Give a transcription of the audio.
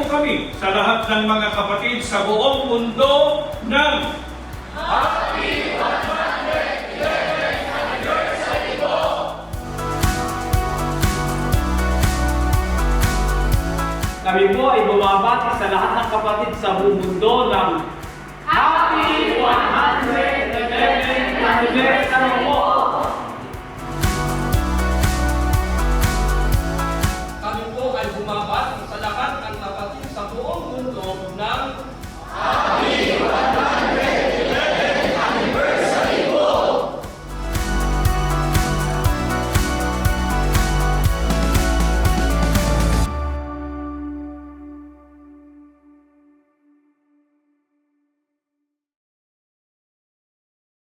kami sa lahat ng mga kapatid sa buong mundo ng Happy 111th Anniversary po! Kami po ay bumabati sa lahat ng kapatid sa buong mundo ng Happy 111th Anniversary!